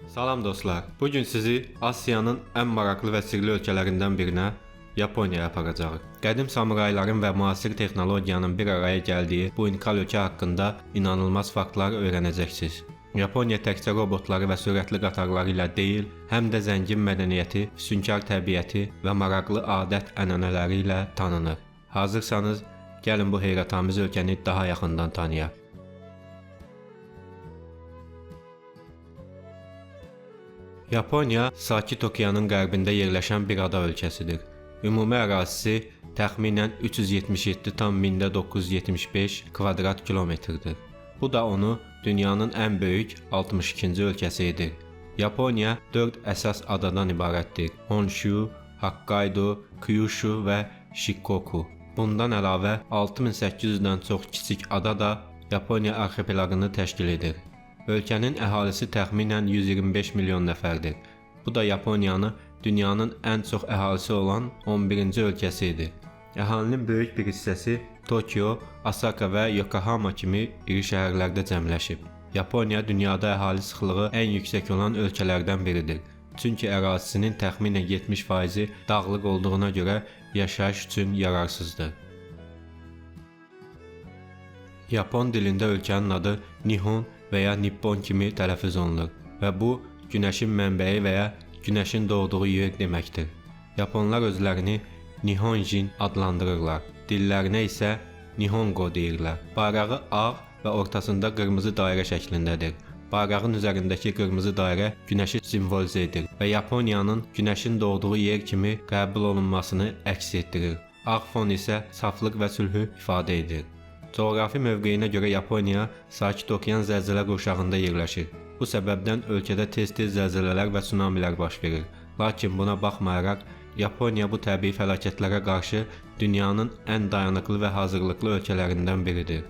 Salam dostlar. Bugün sizi Asiyanın en maraqlı və sirli ölkələrindən birinə, Yaponiyaya aparacağıq. Qədim samurayların və müasir texnologiyanın bir araya gəldiyi bu unikal ölkə haqqında inanılmaz faktlar öyrənəcəksiniz. Yaponiya təkcə robotları və sürətli qatarları ilə deyil, həm də zəngin mədəniyyəti, füsunkar təbiəti və maraqlı adət-ənənələri ilə tanınır. Hazırsanız, gəlin bu heyrətamiz ölkəni daha yaxından tanıyaq. Yaponiya, Sakit Okeanın qərbində yerləşən bir ada ölkəsidir. Ümumi ərazisi təxminən 377,975 kvadrat kilometrdir. Bu da onu dünyanın ən böyük 62-ci ölkəsi edir. Yaponiya 4 əsas adadan ibarətdir: Honshu, Hokkaido, Kyushu və Shikoku. Bundan əlavə 6800-dən çox kiçik ada da Yaponiya arxipelagını təşkil edir. Ölkənin əhalisi təxminən 125 milyon nəfərdir. Bu da Yaponiyanı dünyanın ən çox əhalisi olan 11-ci ölkəsi edir. Əhalinin böyük bir hissəsi Tokyo, Osaka və Yokohama kimi iri şəhərlərdə cəmləşib. Yaponiya dünyada əhali sıxlığı ən yüksək olan ölkələrdən biridir. Çünki ərazisinin təxminən 70%-i dağlıq olduğuna görə yaşayış üçün yararsızdır. Yapon dilində ölkənin adı Nihon və ya Nippon kimi tələffüz olunur və bu günəşin mənbəyi və ya günəşin doğduğu yer deməkdir. Yaponlar özlərini Nihonjin adlandırırlar. Dillərinə isə Nihongo deyirlər. Bayrağı ağ və ortasında qırmızı dairə şəklindədir. Bayrağın üzərindəki qırmızı dairə günəşi simvolizə edir və Yaponiyanın günəşin doğduğu yer kimi qəbul olunmasını əks etdirir. Ağ fon isə saflıq və sülhü ifadə edir. Coğrafi mövqeyinə görə Yaponiya Sakit Okean zəlzələ qurşağında yerləşir. Bu səbəbdən ölkədə tez-tez zəlzələlər və tsunamilər baş verir. Lakin buna baxmayaraq, Yaponiya bu təbii fəlakətlərə qarşı dünyanın ən dayanıqlı və hazırlıqlı ölkələrindən biridir.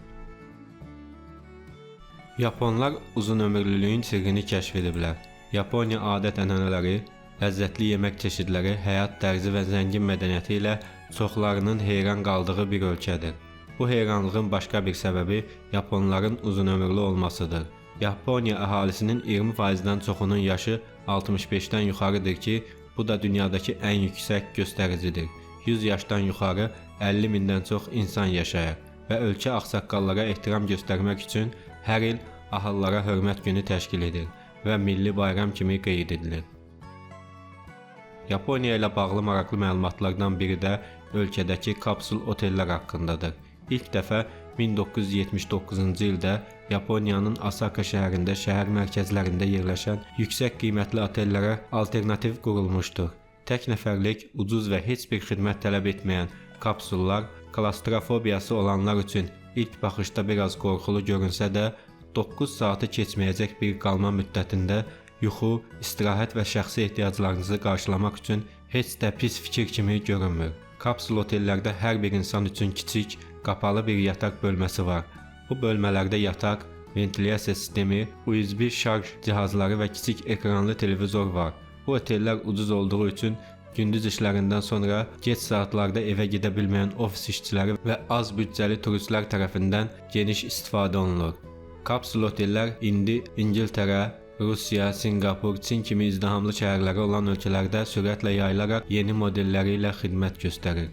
Yaponlar uzunömürlülüyün sirrini kəşf ediblər. Yaponiya adət-ənənələri, ləzzətli yemək çeşidləri, həyat tərzi və zəngin mədəniyyəti ilə çoxlarının heyran qaldığı bir ölkədir. Bu heyranlığın başqa bir səbəbi Yaponların uzunömürlü olmasıdır. Yaponiya əhalisinin 20%-dən çoxunun yaşı 65-dən yuxarıdır ki, bu da dünyadakı ən yüksək göstəricidir. 100 yaşdan yuxarı 50 mindən çox insan yaşayır və ölkə ağsaqqallara ehtiram göstərmək üçün hər il ahıllara hörmət günü təşkil edir və milli bayram kimi qeyd edilir. Yaponiya ilə bağlı maraqlı məlumatlardan biri də ölkədəki kapsul otellər haqqındadır. İlk dəfə 1979-cu ildə Yaponiyanın Osaka şəhərində şəhər mərkəzlərində yerləşən yüksək qiymətli otellərə alternativ qurulmuşdur. Tək nəfərlik, ucuz və heç bir xidmət tələb etməyən kapsullar klaustrofobiyası olanlar üçün ilk baxışda biraz qorxulu görünsə də 9 saatı keçməyəcək bir qalma müddətində yuxu, istirahət və şəxsi ehtiyaclarınızı qarşılamaq üçün heç də pis fikir kimi görünmür. Kapsul otellərdə hər bir insan üçün kiçik, qapalı bir yataq bölməsi var. Bu bölmələrdə yataq, ventilyasiya sistemi, USB şarj cihazları və kiçik ekranlı televizor var. Bu otellər ucuz olduğu üçün gündüz işlərindən sonra gec saatlarda evə gedə bilməyən ofis işçiləri və az büdcəli turistlər tərəfindən geniş istifadə olunur. Kapsul otellər indi İngiltərə, Rusiya, Singapur, Çin kimi izdihamlı şəhərləri olan ölkələrdə sürətlə yayılaraq yeni modelləri ilə xidmət göstərir.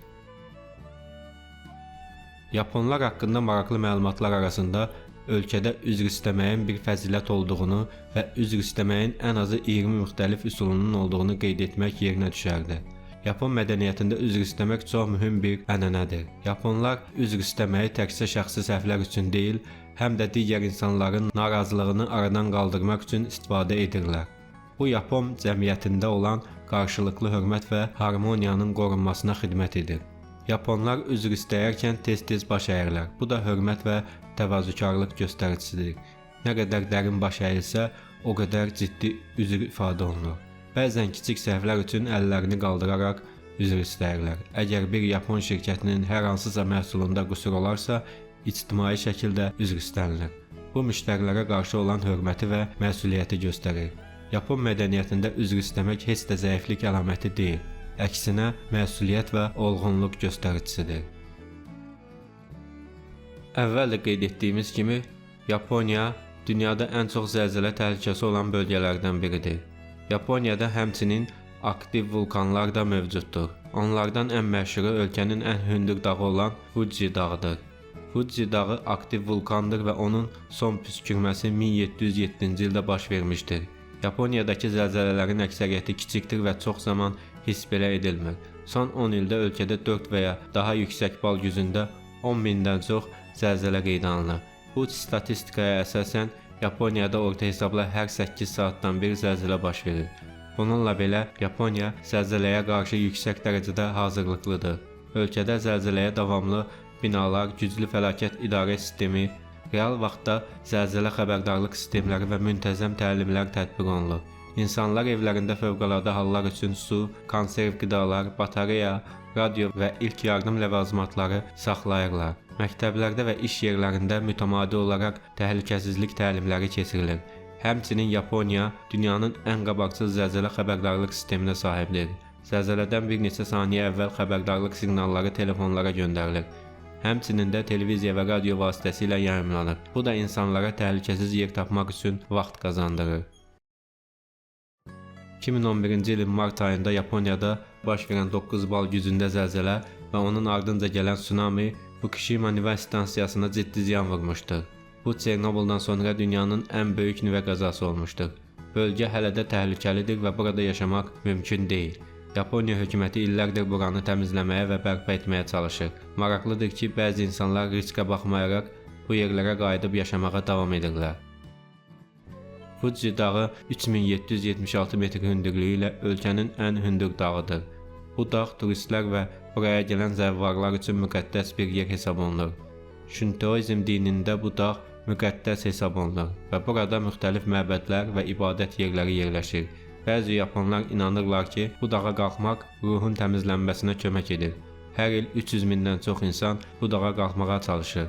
Yaponlar haqqında maraqlı məlumatlar arasında ölkədə üzr istəməyin bir fəzilət olduğunu və üzr istəməyin ən azı 20 müxtəlif üsulunun olduğunu qeyd etmək yerinə düşərdi. Yapon mədəniyyətində üzr istəmək çox mühüm bir ənənədir. Yaponlar üzr istəməyi təkcə şəxsi səhvlər üçün deyil, həm də digər insanların narazılığını aradan qaldırmaq üçün istifadə edirlər. Bu Yapon cəmiyyətində olan qarşılıqlı hörmət və harmoniyanın qorunmasına xidmət edir. Yaponlar üzr istəyərkən tez-tez baş əyirlər. Bu da hörmət və təvazökarlıq göstəricisidir. Nə qədər dərin baş əyilsə, o qədər ciddi üzr ifadə olunur. Bəzən kiçik səhvlər üçün əllərini qaldıraraq üzr istəyirlər. Əgər bir Yapon şirkətinin hər hansısa məhsulunda qüsur olarsa, ictimai şəkildə üzr istənilir. Bu müştərilərə qarşı olan hörməti və məsuliyyəti göstərir. Yapon mədəniyyətində üzr istəmək heç də zəiflik əlaməti deyil. Əksinə məsuliyyət və olğunluq göstəricisidir. Əvvəl də qeyd etdiyimiz kimi, Yaponiya dünyada ən çox zəlzələ təhlükəsi olan bölgələrdən biridir. Yaponiyada həmçinin aktiv vulkanlar da mövcuddur. Onlardan ən məşhuru ölkənin ən hündür dağı olan Fuji dağıdır. Fuji dağı aktiv vulkandır və onun son püskürməsi 1707-ci ildə baş vermişdir. Yaponiyadakı zəlzələlərin əksəriyyəti kiçikdir və çox zaman hiss belə edilmir. Son 10 ildə ölkədə 4 və ya daha yüksək bal gücündə 10.000-dən çox zəlzələ qeydə alınır. Bu statistikaya əsasən Yaponiyada orta hesabla hər 8 saatdan bir zəlzələ baş verir. Bununla belə Yaponiya zəlzələyə qarşı yüksək dərəcədə hazırlıqlıdır. Ölkədə zəlzələyə davamlı binalar, güclü fəlakət idarə sistemi, real vaxtda zəlzələ xəbərdarlıq sistemləri və müntəzəm təlimlər tətbiq olunur. İnsanlar evlərində fövqəladə hallar üçün su, konserv qidalar, batareya, radio və ilk yardım ləvazimatları saxlayırlar. Məktəblərdə və iş yerlərində mütəmadi olaraq təhlükəsizlik təlimləri keçirilir. Həmçinin Yaponiya dünyanın ən qabaqcıl zəlzələ xəbərdarlıq sisteminə sahibdir. Zəlzələdən bir neçə saniyə əvvəl xəbərdarlıq siqnalları telefonlara göndərilir. Həmçinin də televiziya və radio vasitəsilə yayımlanır. Bu da insanlara təhlükəsiz yer tapmaq üçün vaxt qazandırır. 2011-ci ilin mart ayında Yaponiyada baş verən 9 bal gücündə zəlzələ və onun ardınca gələn tsunami Fukushima nüvə stansiyasına ciddi ziyan vurmuşdur. Bu Çernobıldan sonra dünyanın ən böyük nüvə qəzası olmuşdur. Bölgə hələ də təhlükəlidir və burada yaşamaq mümkün deyil. Yaponiya hökuməti illərdir buranı təmizləməyə və bərpa etməyə çalışır. Maraqlıdır ki, bəzi insanlar riskə baxmayaraq bu yerlərə qayıdıb yaşamağa davam edirlər. Fuji dağı 3776 metr hündürlüyü ilə ölkənin ən hündür dağıdır. Bu dağ turistlər və buraya gələn zəvvarlar üçün müqəddəs bir yer hesab olunur. Şintoizm dinində bu dağ müqəddəs hesab olunur və burada müxtəlif məbədlər və ibadət yerləri yerləşir. Bəzi yaponlar inanırlar ki, bu dağa qalxmaq ruhun təmizlənməsinə kömək edir. Hər il 300 mindən çox insan bu dağa qalxmağa çalışır.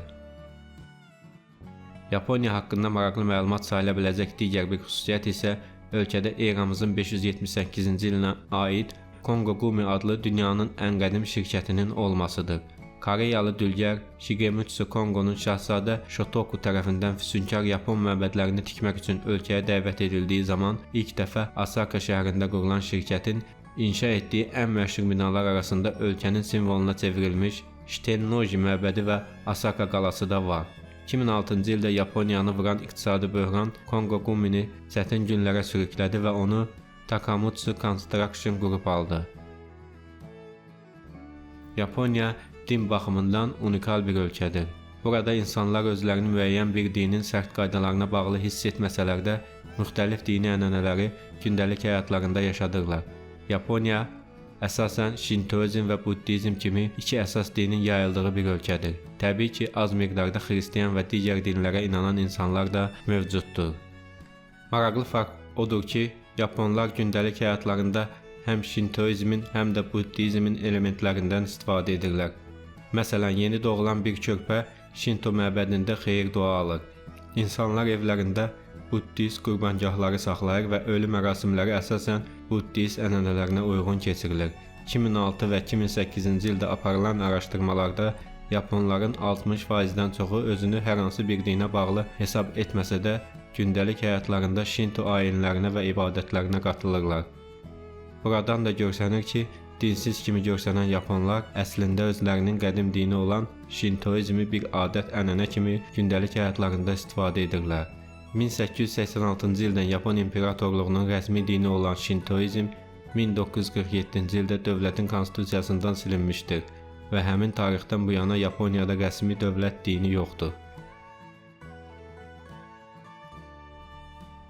Yaponiya haqqında maraqlı məlumat sayıla biləcək digər bir xüsusiyyət isə ölkədə eramızın 578-ci ilinə aid Kongo Gumi adlı dünyanın ən qədim şirkətinin olmasıdır. Koreyalı dülgər Shigemitsu Kongonun şahzadə Shotoku tərəfindən füsunkar Yapon məbədlərini tikmək üçün ölkəyə dəvət edildiyi zaman ilk dəfə Asaka şəhərində qurulan şirkətin inşa etdiyi ən məşhur binalar arasında ölkənin simvoluna çevrilmiş Shitennoji məbədi və Asaka qalası da var. 2006-cı ildə Yaponiyanı vuran iqtisadi böhran Kongo Gumini çətin günlərə sürüklədi və onu Takamutsu Construction Group aldı. Yaponiya din baxımından unikal bir ölkədir. Burada insanlar özlərini müəyyən bir dinin sərt qaydalarına bağlı hiss etməsələr də müxtəlif dini ənənələri gündəlik həyatlarında yaşadırlar. Yaponiya əsasən Şintoizm və Buddizm kimi iki əsas dinin yayıldığı bir ölkədir. Təbii ki, az miqdarda xristian və digər dinlərə inanan insanlar da mövcuddur. Maraqlı fakt odur ki, Yaponlar gündəlik həyatlarında həm Şintoizmin, həm də Buddizmin elementlərindən istifadə edirlər. Məsələn, yeni doğulan bir körpə Şinto məbədində xeyir dua alır. İnsanlar evlərində Buddist qurbangahları saxlayır və ölü mərasimləri əsasən Buddist ənənələrinə uyğun keçirilir. 2006 və 2008-ci ildə aparılan araşdırmalarda Yaponların 60%-dən çoxu özünü hər hansı bir dinə bağlı hesab etməsə də gündəlik həyatlarında Şinto ayinlərinə və ibadətlərinə qatılırlar. Buradan da görsənir ki, dinsiz kimi görsənən Yaponlar əslində özlərinin qədim dini olan Şintoizmi bir adət-ənənə kimi gündəlik həyatlarında istifadə edirlər. 1886-cı ildən Yapon imperatorluğunun rəsmi dini olan Şintoizm 1947-ci ildə dövlətin konstitusiyasından silinmişdir və həmin tarixdən bu yana Yaponiyada rəsmi dövlət dini yoxdur.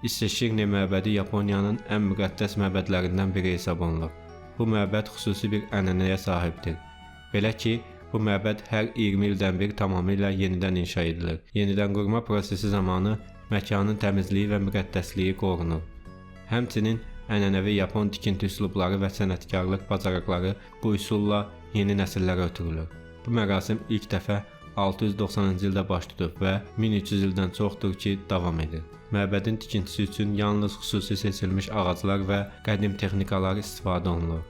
İseshirne məbədi Yaponiyanın ən müqəddəs məbədlərindən biri hesab olunur. Bu məbəd xüsusi bir ənənəyə sahibdir. Belə ki, bu məbəd hər 20 ildən bir tamamilə yenidən inşa edilir. Yenidən qurma prosesi zamanı məkanın təmizliyi və müqəddəsliyi qorunur. Həmçinin ənənəvi Yapon tikinti üslubları və sənətkarlıq bacarıqları bu üsulla yeni nəsillərə ötürülür. Bu mərasim ilk dəfə 690-cı ildə baş tutub və 1300 ildən çoxdur ki, davam edir. Məbədin tikintisi üçün yalnız xüsusi seçilmiş ağaclar və qədim texnikalar istifadə olunur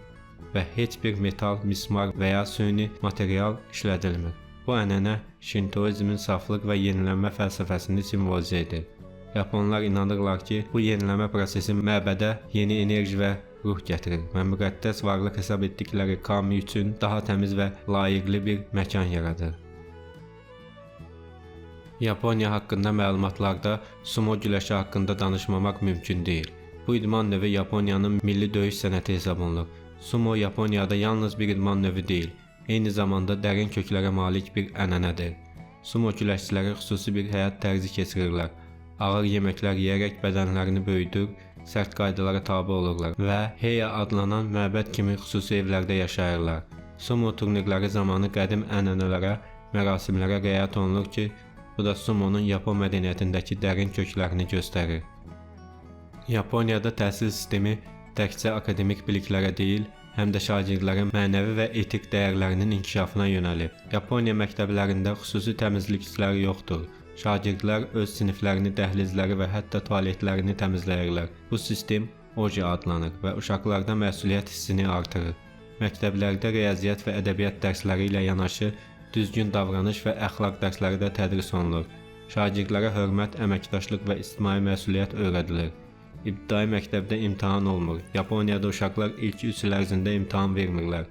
və heç bir metal, mismar və ya süni material işlədilmir. Bu ənənə Şintoizmin saflıq və yenilənmə fəlsəfəsini simvolizə edir. Yaponlar inanırlar ki, bu yeniləmə prosesi məbədə yeni enerji və ruh gətirir və müqəddəs varlıq hesab etdikləri Kami üçün daha təmiz və layiqli bir məkan yaradır. Yaponiya haqqında məlumatlarda sumo güləşi haqqında danışmamaq mümkün deyil. Bu idman növü Yaponiyanın milli döyüş sənəti hesab olunur. Sumo Yaponiyada yalnız bir idman növü deyil, eyni zamanda dərin köklərə malik bir ənənədir. Sumo güləşçiləri xüsusi bir həyat tərzi keçirirlər. Ağır yeməklər yeyərək bədənlərini böyüdür, sərt qaydalara tabe olurlar və Heya adlanan məbəd kimi xüsusi evlərdə yaşayırlar. Sumo turnirləri zamanı qədim ənənələrə, mərasimlərə riayət olunur ki, bu da sumonun Yapon mədəniyyətindəki dərin köklərini göstərir. Yaponiyada təhsil sistemi təkcə akademik biliklərə deyil, həm də şagirdlərin mənəvi və etik dəyərlərinin inkişafına yönəlib. Yaponiya məktəblərində xüsusi təmizlikçilər yoxdur. Şagirdlər öz siniflərini, dəhlizləri və hətta tualetlərini təmizləyirlər. Bu sistem Oji adlanır və uşaqlarda məsuliyyət hissini artırır. Məktəblərdə riyaziyyat və ədəbiyyat dərsləri ilə yanaşı, düzgün davranış və əxlaq dərsləri də tədris olunur. Şagirdlərə hörmət, əməkdaşlıq və ictimai məsuliyyət öyrədilir. İbtidai məktəbdə imtahan olmur. Yaponiyada uşaqlar ilk 3 il ərzində imtahan vermirlər.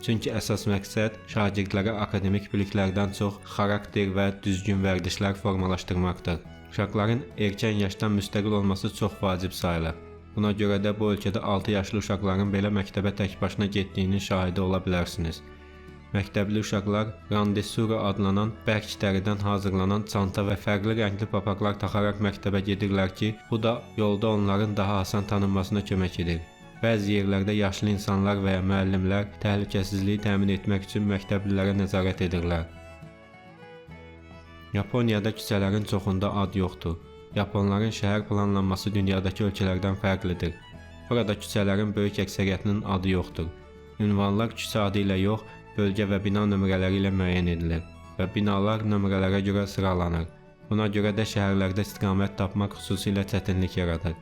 Çünki əsas məqsəd şagirdlərə akademik biliklərdən çox xarakter və düzgün vərdişlər formalaşdırmaqdır. Uşaqların erkən yaşdan müstəqil olması çox vacib sayılır. Buna görə də bu ölkədə 6 yaşlı uşaqların belə məktəbə tək başına getdiyinin şahidi ola bilərsiniz. Məktəbli uşaqlar randesura adlanan bərk dəridən hazırlanan çanta və fərqli rəngli papaqlar taxaraq məktəbə gedirlər ki, bu da yolda onların daha asan tanınmasına kömək edir. Bəzi yerlərdə yaşlı insanlar və ya müəllimlər təhlükəsizliyi təmin etmək üçün məktəblilərə nəzarət edirlər. Yaponiyada küçələrin çoxunda ad yoxdur. Yaponların şəhər planlanması dünyadakı ölkələrdən fərqlidir. Burada küçələrin böyük əksəriyyətinin adı yoxdur. Ünvanlar küçə adı ilə yox, bölgə və bina nömrələri ilə müəyyən edilir və binalar nömrələrə görə sıralanır. Buna görə də şəhərlərdə istiqamət tapmaq xüsusilə çətinlik yaradır.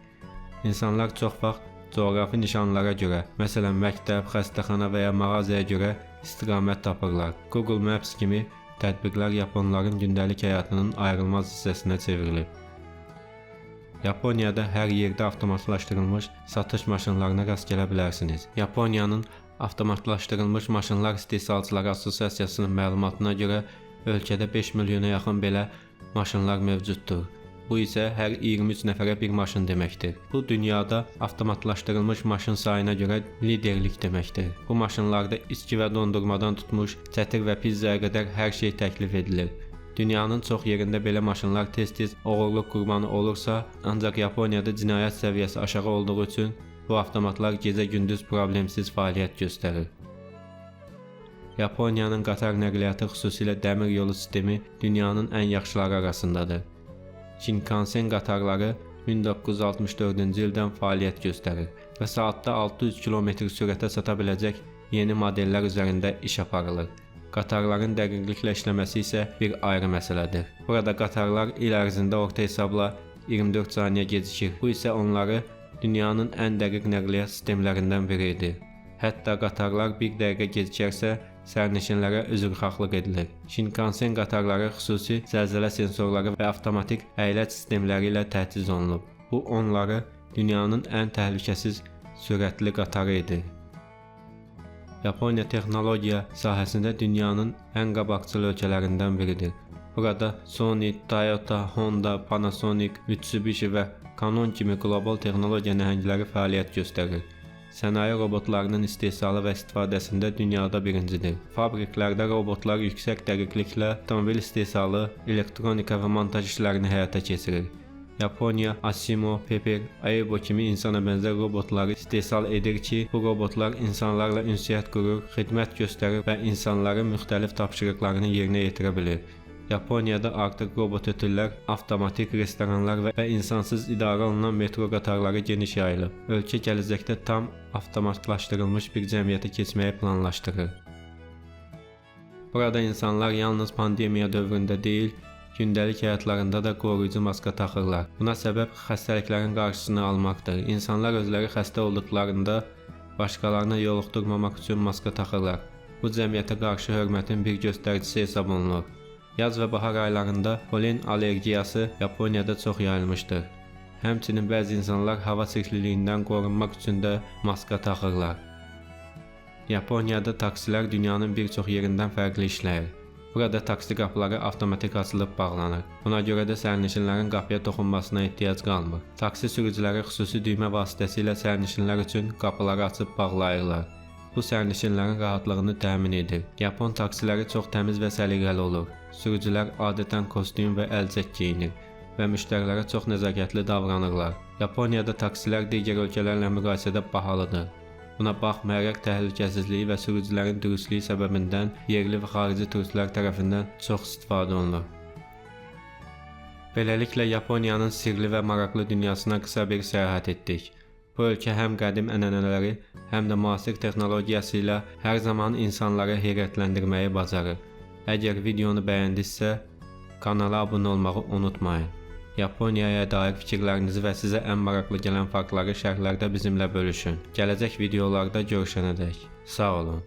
İnsanlar çox vaxt coğrafi nişanlara görə, məsələn məktəb, xəstəxana və ya mağazaya görə istiqamət tapırlar. Google Maps kimi tətbiqlər yaponların gündəlik həyatının ayrılmaz hissəsinə çevrilib. Yaponiyada hər yerdə avtomatlaşdırılmış satış maşınlarına rast gələ bilərsiniz. Yaponiyanın Avtomatlaşdırılmış Maşınlar İstehsalçıları Assosiasiyasının məlumatına görə ölkədə 5 milyona yaxın belə maşınlar mövcuddur. Bu isə hər 23 nəfərə bir maşın deməkdir. Bu dünyada avtomatlaşdırılmış maşın sayına görə liderlik deməkdir. Bu maşınlarda içki və dondurmadan tutmuş, çətir və pizzaya qədər hər şey təklif edilir. Dünyanın çox yerində belə maşınlar tez-tez oğurluq qurbanı olursa, ancaq Yaponiyada cinayət səviyyəsi aşağı olduğu üçün bu avtomatlar gecə-gündüz problemsiz fəaliyyət göstərir. Yaponiyanın qatar nəqliyyatı, xüsusilə dəmir yolu sistemi dünyanın ən yaxşıları arasındadır. Shinkansen qatarları 1964-cü ildən fəaliyyət göstərir və saatda 600 km sürətə çata biləcək yeni modellər üzərində iş aparılır. Qatarların dəqiqliklə işləməsi isə bir ayrı məsələdir. Burada qatarlar il ərzində orta hesabla 24 saniyə gecikir. Bu isə onları dünyanın ən dəqiq nəqliyyat sistemlərindən biridir. Hətta qatarlar bir dəqiqə gecikərsə, sərnişinlərə üzrxahlıq edilir. Shinkansen qatarları xüsusi zəlzələ sensorları və avtomatik əyləc sistemləri ilə təchiz olunub. Bu onları dünyanın ən təhlükəsiz sürətli qatarı edir. Yaponiya texnologiya sahəsində dünyanın ən qabaqcıl ölkələrindən biridir. Burada Sony, Toyota, Honda, Panasonic, Mitsubishi və Canon kimi qlobal texnologiya nəhəngləri fəaliyyət göstərir. Sənaye robotlarının istehsalı və istifadəsində dünyada birincidir. Fabriklərdə robotlar yüksək dəqiqliklə avtomobil istehsalı, elektronika və montaj işlərini həyata keçirir. Yaponiya Asimo, Pepper, Aibo kimi insana bənzər robotları istehsal edir ki, bu robotlar insanlarla ünsiyyət qurur, xidmət göstərir və insanların müxtəlif tapşırıqlarını yerinə yetirə bilir. Yaponiyada artıq robot ötürlər, avtomatik restoranlar və insansız idarə olunan metro qatarları geniş yayılıb. Ölkə gələcəkdə tam avtomatlaşdırılmış bir cəmiyyətə keçməyi planlaşdırır. Burada insanlar yalnız pandemiya dövründə deyil, gündəlik həyatlarında da qoruyucu maska taxırlar. Buna səbəb xəstəliklərin qarşısını almaqdır. İnsanlar özləri xəstə olduqlarında başqalarına yoluxdurmamaq üçün maska taxırlar. Bu cəmiyyətə qarşı hörmətin bir göstəricisi hesab olunur. Yaz və bahar aylarında polen allergiyası Yaponiyada çox yayılmışdır. Həmçinin bəzi insanlar hava çirkliliyindən qorunmaq üçün də maska taxırlar. Yaponiyada taksilər dünyanın bir çox yerindən fərqli işləyir. Burada taksi qapıları avtomatik açılıb bağlanır. Buna görə də sərnişinlərin qapıya toxunmasına ehtiyac qalmır. Taksi sürücüləri xüsusi düymə vasitəsilə sərnişinlər üçün qapıları açıb bağlayırlar. Bu sərnişinlərin rahatlığını təmin edir. Yapon taksiləri çox təmiz və səliqəli olur. Sürücülər adətən kostyum və əlcək geyinir və müştərilərə çox nəzakətli davranırlar. Yaponiyada taksilər digər ölkələrlə müqayisədə bahalıdır. Buna baxmayaraq təhlükəsizliyi və sürücülərin dürüstlüyü səbəbindən yerli və xarici turistlər tərəfindən çox istifadə olunur. Beləliklə Yaponiyanın sirli və maraqlı dünyasına qısa bir səyahət etdik. Bu ölkə həm qədim ənənələri, həm də müasir texnologiyası ilə hər zaman insanları heyrətləndirməyi bacarır. Əgər videonu bəyəndinizsə, kanala abunə olmağı unutmayın. Yaponiyaya dair fikirlərinizi və sizə ən maraqlı gələn faktları şərhlərdə bizimlə bölüşün. Gələcək videolarda görüşənədək. Sağ olun.